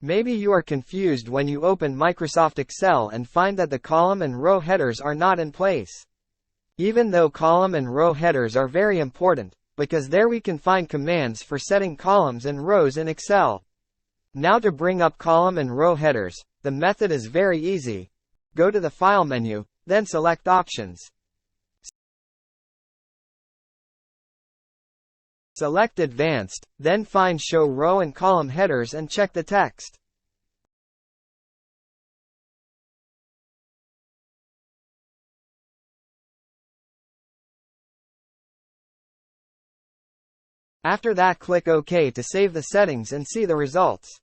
Maybe you are confused when you open Microsoft Excel and find that the column and row headers are not in place. Even though column and row headers are very important, because there we can find commands for setting columns and rows in Excel. Now to bring up column and row headers, the method is very easy. Go to the File menu, then select Options. Select Advanced, then find Show Row and Column Headers and check the text. After that, click OK to save the settings and see the results.